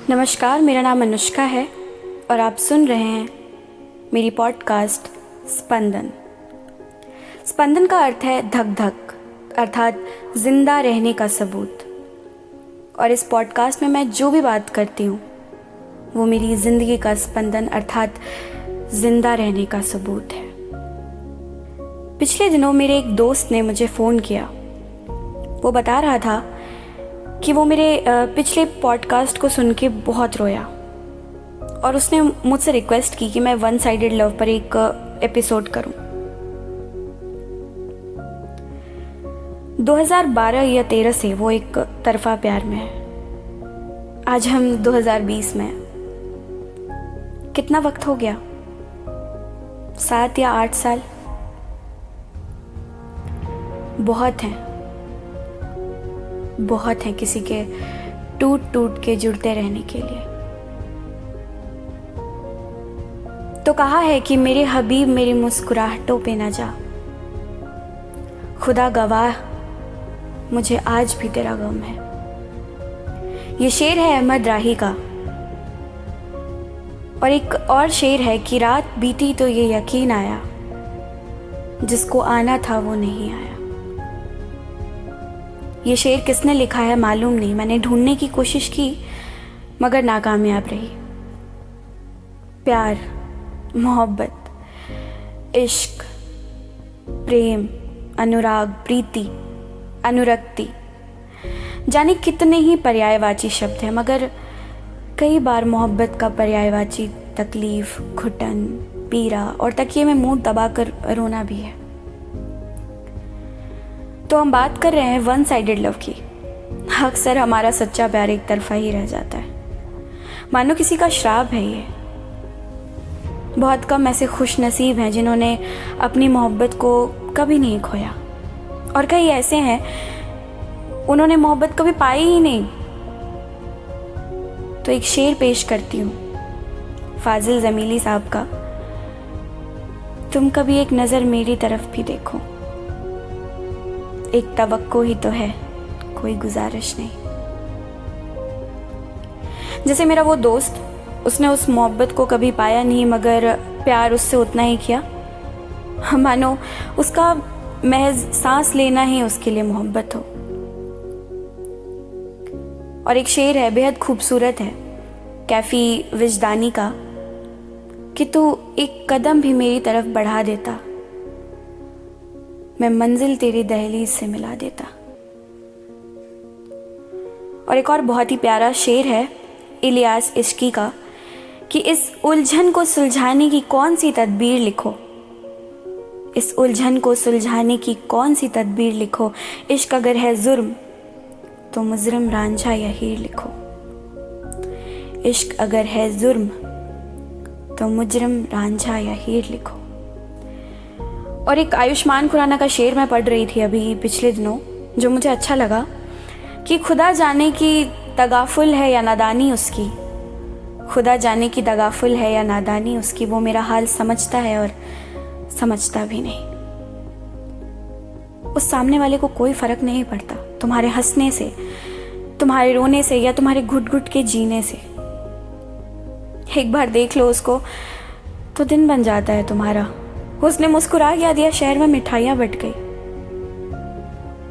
नमस्कार, मेरा नाम अनुष्का है और आप सुन रहे हैं मेरी पॉडकास्ट स्पंदन। स्पंदन का अर्थ है धक धक, अर्थात जिंदा रहने का सबूत। और इस पॉडकास्ट में मैं जो भी बात करती हूँ वो मेरी ज़िंदगी का स्पंदन अर्थात जिंदा रहने का सबूत है। पिछले दिनों मेरे एक दोस्त ने मुझे फ़ोन किया। वो बता रहा था कि वो मेरे पिछले पॉडकास्ट को सुन के बहुत रोया और उसने मुझसे रिक्वेस्ट की कि मैं वन साइडेड लव पर एक एपिसोड करूं। 2012 या 13 से वो एक तरफा प्यार में है। आज हम 2020 में हैं। कितना वक्त हो गया? 7 या 8 साल। बहुत हैं किसी के टूट टूट के जुड़ते रहने के लिए। तो कहा है कि मेरे हबीब मेरी मुस्कुराहटों पे न जा, खुदा गवाह मुझे आज भी तेरा गम है। ये शेर है अहमद राही का। और एक और शेर है कि रात बीती तो ये यकीन आया, जिसको आना था वो नहीं आया। ये शेर किसने लिखा है मालूम नहीं। मैंने ढूंढने की कोशिश की मगर नाकामयाब रही। प्यार, मोहब्बत, इश्क, प्रेम, अनुराग, प्रीति, अनुरक्ति, जाने कितने ही पर्यायवाची शब्द हैं, मगर कई बार मोहब्बत का पर्यायवाची तकलीफ, घुटन, पीड़ा और तकिए में मुंह दबाकर रोना भी है। तो हम बात कर रहे हैं वन साइडेड लव की। अक्सर हमारा सच्चा प्यार एक तरफा ही रह जाता है, मानो किसी का श्राप है ये। बहुत कम ऐसे खुश नसीब हैं जिन्होंने अपनी मोहब्बत को कभी नहीं खोया, और कई ऐसे हैं उन्होंने मोहब्बत कभी पाई ही नहीं। तो एक शेर पेश करती हूँ फाजिल जमीली साहब का। तुम कभी एक नज़र मेरी तरफ भी देखो, एक तवक्को ही तो है, कोई गुजारिश नहीं। जैसे मेरा वो दोस्त, उसने उस मोहब्बत को कभी पाया नहीं मगर प्यार उससे उतना ही किया मानो उसका महज सांस लेना ही उसके लिए मोहब्बत हो। और एक शेर है बेहद खूबसूरत है कैफी विजदानी का कि तू एक कदम भी मेरी तरफ बढ़ा देता, मैं मंजिल तेरी दहलीज से मिला देता। और एक और बहुत ही प्यारा शेर है इलियास इश्की का कि इस उलझन को सुलझाने की कौन सी तदबीर लिखो, इस उलझन को सुलझाने की कौन सी तदबीर लिखो, इश्क अगर है जुर्म तो मुजरिम रांझा या हीर लिखो, इश्क अगर है जुर्म तो मुजरिम रांझा या हीर लिखो। और एक आयुष्मान खुराना का शेर मैं पढ़ रही थी अभी पिछले दिनों, जो मुझे अच्छा लगा कि खुदा जाने की तगाफुल है या नादानी उसकी, खुदा जाने की तगाफुल है या नादानी उसकी, वो मेरा हाल समझता है और समझता भी नहीं। उस सामने वाले को कोई फर्क नहीं पड़ता तुम्हारे हंसने से, तुम्हारे रोने से या तुम्हारे घुट घुट के जीने से। एक बार देख लो उसको तो दिन बन जाता है तुम्हारा। उसने मुस्कुरा क्या दिया, शहर में मिठाइयाँ बट गई।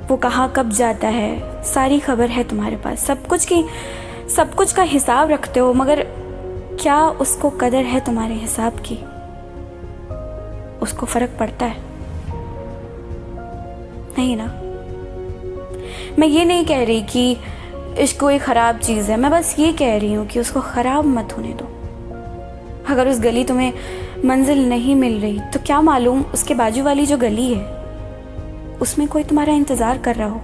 वो कहाँ कब जाता है सारी खबर है तुम्हारे पास, सब कुछ का हिसाब रखते हो, मगर क्या उसको कदर है तुम्हारे हिसाब की? उसको फर्क पड़ता है? नहीं ना। मैं ये नहीं कह रही कि इश्क कोई ख़राब चीज़ है, मैं बस ये कह रही हूँ कि उसको ख़राब मत होने दो। अगर उस गली तुम्हें मंजिल नहीं मिल रही तो क्या मालूम उसके बाजू वाली जो गली है उसमें कोई तुम्हारा इंतजार कर रहा हो।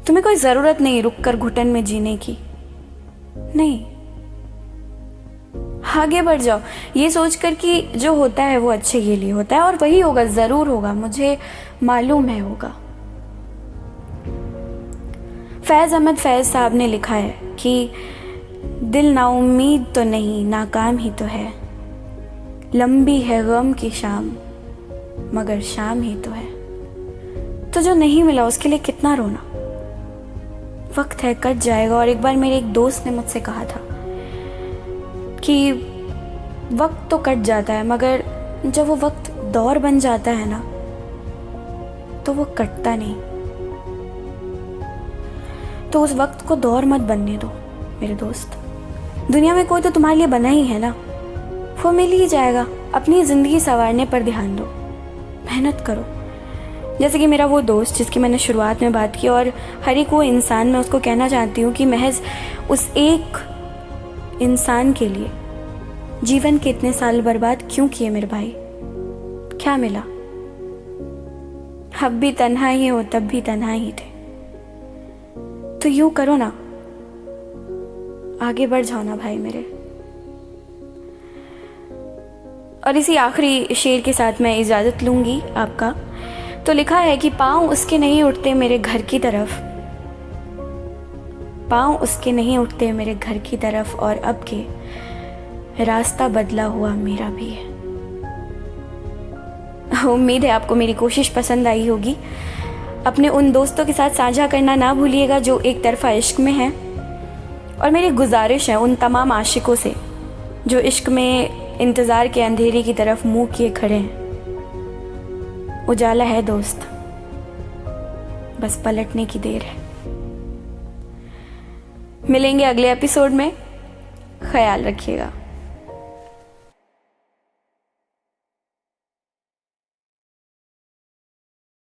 तुम्हें कोई जरूरत नहीं रुककर घुटन में जीने की, नहीं, आगे बढ़ जाओ ये सोचकर कि जो होता है वो अच्छे के लिए होता है और वही होगा, जरूर होगा, मुझे मालूम है होगा। फैज अहमद फैज साहब ने लिखा है कि दिल नाउम्मीद तो नहीं, नाकाम ही तो है, लंबी है गम की शाम मगर शाम ही तो है। तो जो नहीं मिला उसके लिए कितना रोना। वक्त है, कट जाएगा। और एक बार मेरे एक दोस्त ने मुझसे कहा था कि वक्त तो कट जाता है, मगर जब वो वक्त दौर बन जाता है ना, तो वो कटता नहीं। तो उस वक्त को दौर मत बनने दो मेरे दोस्त। दुनिया में कोई तो तुम्हारे लिए बना ही है ना, वो मिल ही जाएगा। अपनी ज़िंदगी संवारने पर ध्यान दो, मेहनत करो। जैसे कि मेरा वो दोस्त जिसकी मैंने शुरुआत में बात की, और हर एक वो इंसान मैं उसको कहना चाहती हूँ कि महज उस एक इंसान के लिए जीवन के इतने साल बर्बाद क्यों किए मेरे भाई? क्या मिला? अब भी तन्हा ही हो, तब भी तन्हा ही थे। तो यूं करो ना, आगे बढ़ जाओ ना भाई मेरे। और इसी आखिरी शेर के साथ मैं इजाज़त लूँगी आपका। तो लिखा है कि पाँव उसके नहीं उठते मेरे घर की तरफ, पाँव उसके नहीं उठते मेरे घर की तरफ, और अब के रास्ता बदला हुआ मेरा भी है। उम्मीद है आपको मेरी कोशिश पसंद आई होगी। अपने उन दोस्तों के साथ साझा करना ना भूलिएगा जो एक तरफा इश्क में हैं। और मेरी गुजारिश है उन तमाम आशिकों से जो इश्क में इंतज़ार के अंधेरे की तरफ मुंह किए खड़े हैं, उजाला है दोस्त, बस पलटने की देर है। मिलेंगे अगले एपिसोड में, ख्याल रखिएगा।